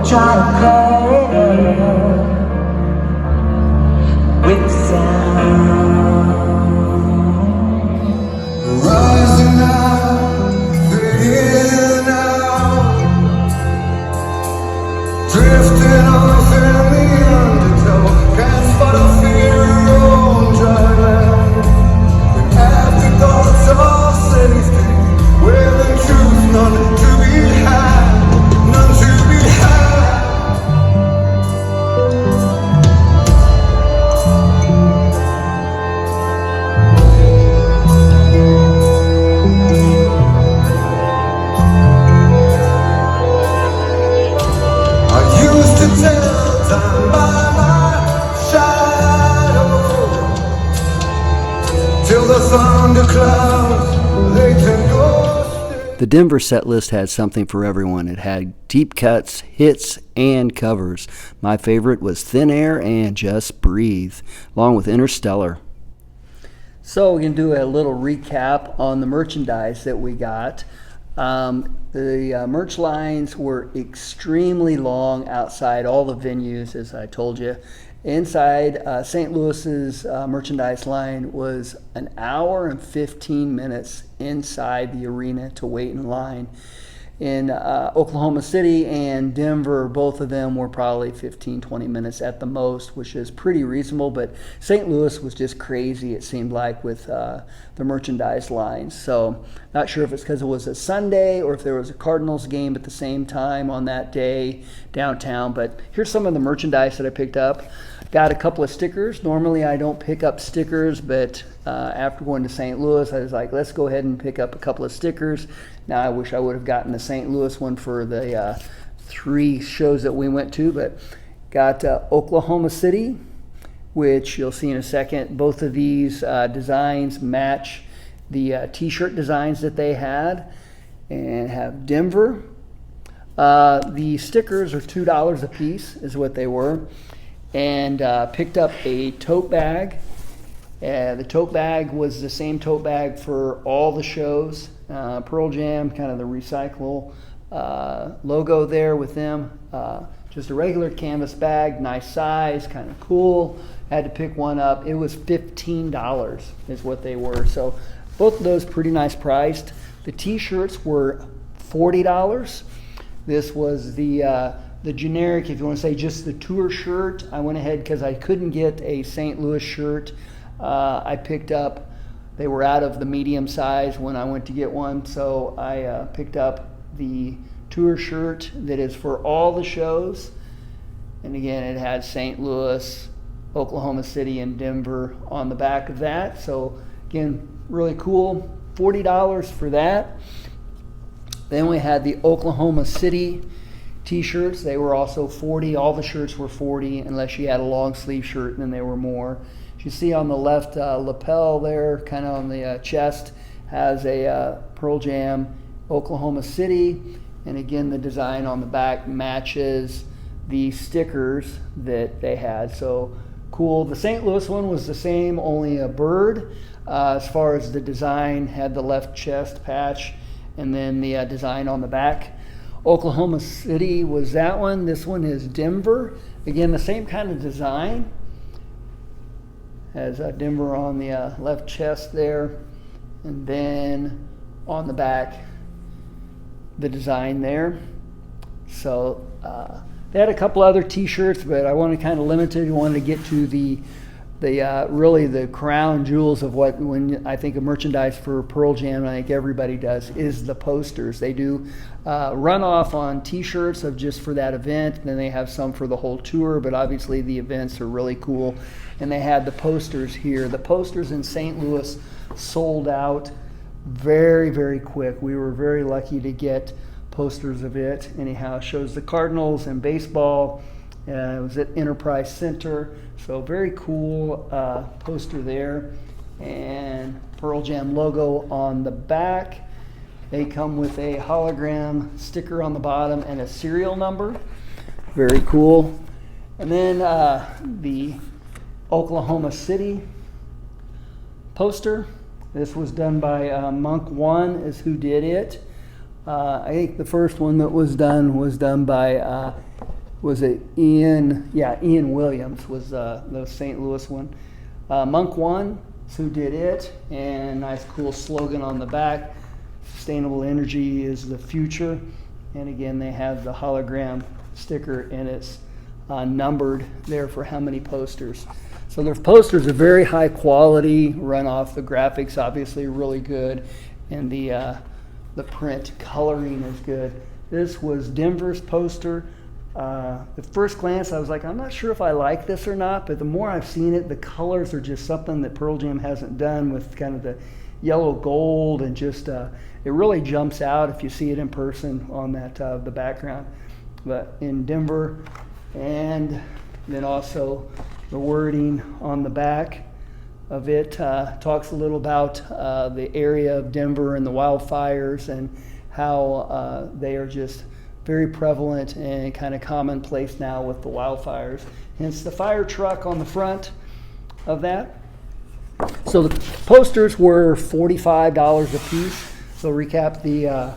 Try to cover it up with sound. Rising out, fading out, drifting off in the undertow. Can't spot a fear on dry land. The afterthoughts of city street, where the truth none to be had, none to be had. The Denver set list had something for everyone. It had deep cuts, hits, and covers. My favorite was Thin Air and Just Breathe, along with Interstellar. So we can do a little recap on the merchandise that we got. The merch lines were extremely long outside all the venues, as I told you. Inside St. Louis's merchandise line was an hour and 15 minutes inside the arena to wait in line. In Oklahoma City and Denver, both of them were probably 15, 20 minutes at the most, which is pretty reasonable. But St. Louis was just crazy, it seemed like, with the merchandise lines. So not sure if it's because it was a Sunday or if there was a Cardinals game at the same time on that day downtown. But here's some of the merchandise that I picked up. Got a couple of stickers. Normally I don't pick up stickers, but after going to St. Louis, I was like, let's go ahead and pick up a couple of stickers. Now I wish I would have gotten the St. Louis one for the 3 shows that we went to, but got Oklahoma City, which you'll see in a second. Both of these designs match the t-shirt designs that they had, and have Denver. The stickers are $2 a piece is what they were. And picked up a tote bag. The tote bag was the same tote bag for all the shows. Pearl Jam, kind of the recycle logo there with them. Just a regular canvas bag, nice size, kind of cool. Had to pick one up. It was $15 is what they were. So both of those pretty nice priced. The t-shirts were $40. This was the generic, if you want to say just the tour shirt. I went ahead because I couldn't get a St. Louis shirt. I picked up, they were out of the medium size when I went to get one, so I picked up the tour shirt that is for all the shows. And again, it had St. Louis, Oklahoma City, and Denver on the back of that. So again, really cool. $40 for that. Then we had the Oklahoma City t-shirts. They were also $40. All the shirts were $40 unless you had a long sleeve shirt, and then they were more. As you see on the left lapel there, kind of on the chest, has a Pearl Jam Oklahoma City. And again, the design on the back matches the stickers that they had. So cool. The St. Louis one was the same, only a bird. As far as the design, had the left chest patch and then the design on the back. Oklahoma City was that one. This one is Denver. Again, the same kind of design. Has Denver on the left chest there. And then on the back, the design there. So they had a couple other t-shirts, but I wanted to kind of limit it. I wanted to get to the really the crown jewels of what, when I think of merchandise for Pearl Jam, and I think everybody does, is the posters. They do runoff on T-shirts of just for that event, and then they have some for the whole tour, but obviously the events are really cool. And they had the posters here. The posters in St. Louis sold out very, very quick. We were very lucky to get posters of it. Anyhow, it shows the Cardinals and baseball. It was at Enterprise Center, so very cool poster there. And Pearl Jam logo on the back. They come with a hologram sticker on the bottom and a serial number. Very cool. And then the Oklahoma City poster. This was done by Monk One is who did it. I think the first one that was done by was it Ian? Yeah, Ian Williams was the St. Louis one. Monk One is who did it, and nice cool slogan on the back. Sustainable energy is the future. And again, they have the hologram sticker, and it's numbered there for how many posters. So their posters are very high quality, run off. The graphics obviously really good, and the print coloring is good. This was Denver's poster. At first glance, I was like, I'm not sure if I like this or not, but the more I've seen it, the colors are just something that Pearl Jam hasn't done, with kind of the yellow gold, and just it really jumps out if you see it in person on that the background. But in Denver, and then also the wording on the back of it talks a little about the area of Denver and the wildfires, and how they are just very prevalent and kind of commonplace now with the wildfires. Hence the fire truck on the front of that. So the posters were $45 a piece. So recap, the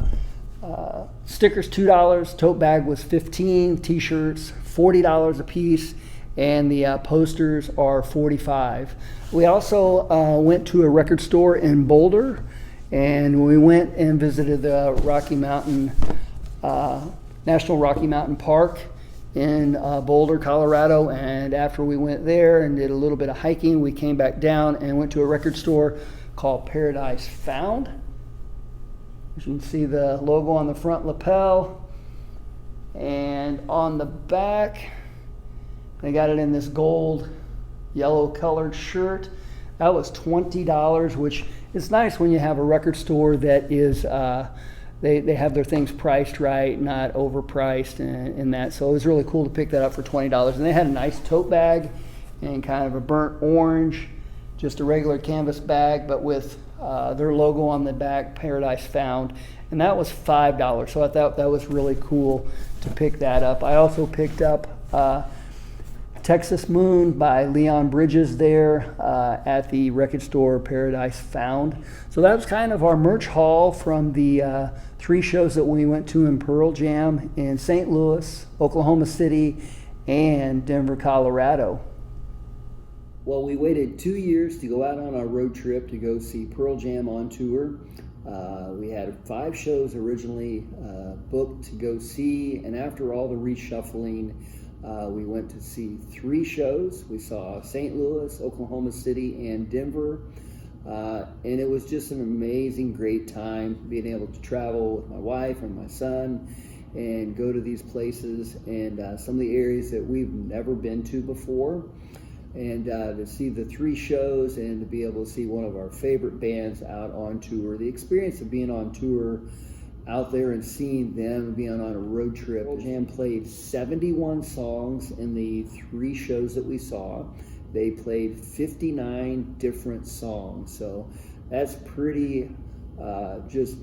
stickers $2, tote bag was $15, t-shirts $40 a piece, and the posters are $45. We also went to a record store in Boulder, and we went and visited the Rocky Mountain National Rocky Mountain Park in Boulder, Colorado. And after we went there and did a little bit of hiking, we came back down and went to a record store called Paradise Found. As you can see, the logo on the front lapel, and on the back they got it in this gold yellow colored shirt. That was $20, which is nice when you have a record store that is they have their things priced right, not overpriced, and that. So it was really cool to pick that up for $20. And they had a nice tote bag and kind of a burnt orange, just a regular canvas bag, but with their logo on the back, Paradise Found. And that was $5. So I thought that was really cool to pick that up. I also picked up Texas Moon by Leon Bridges there at the record store Paradise Found. So that was kind of our merch haul from the 3 shows that we went to in Pearl Jam in St. Louis, Oklahoma City, and Denver, Colorado. Well, we waited 2 years to go out on our road trip to go see Pearl Jam on tour. We had 5 shows originally booked to go see, and after all the reshuffling, we went to see 3 shows. We saw St. Louis, Oklahoma City, and Denver. And it was just an amazing, great time being able to travel with my wife and my son and go to these places and some of the areas that we've never been to before. And to see the 3 shows and to be able to see one of our favorite bands out on tour. The experience of being on tour out there and seeing them, being on a road trip. Pearl Jam played 71 songs in the 3 shows that we saw. They played 59 different songs. So that's pretty just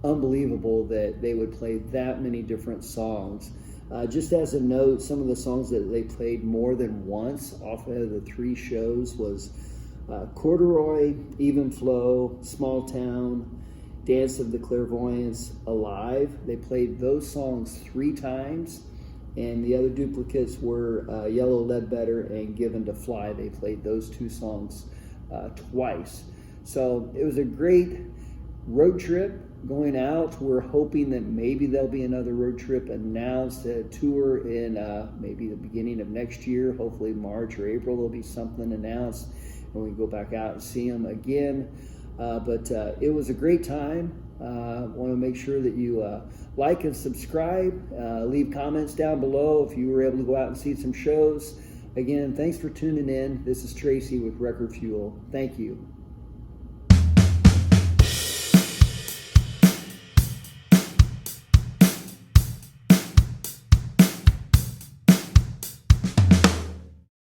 unbelievable that they would play that many different songs. Just as a note, some of the songs that they played more than once off of the 3 shows was Corduroy, Even Flow, Small Town, Dance of the Clairvoyants, Alive. They played those songs 3 times, and the other duplicates were Yellow Ledbetter and Given to Fly. They played those 2 songs twice. So it was a great road trip. going out. We're hoping that maybe there'll be another road trip announced, a tour in maybe the beginning of next year. Hopefully March or April there'll be something announced, and we can go back out and see them again. But it was a great time. Want to make sure that you like and subscribe. Leave comments down below if you were able to go out and see some shows. Again, thanks for tuning in. This is Tracy with Record Fuel. Thank you.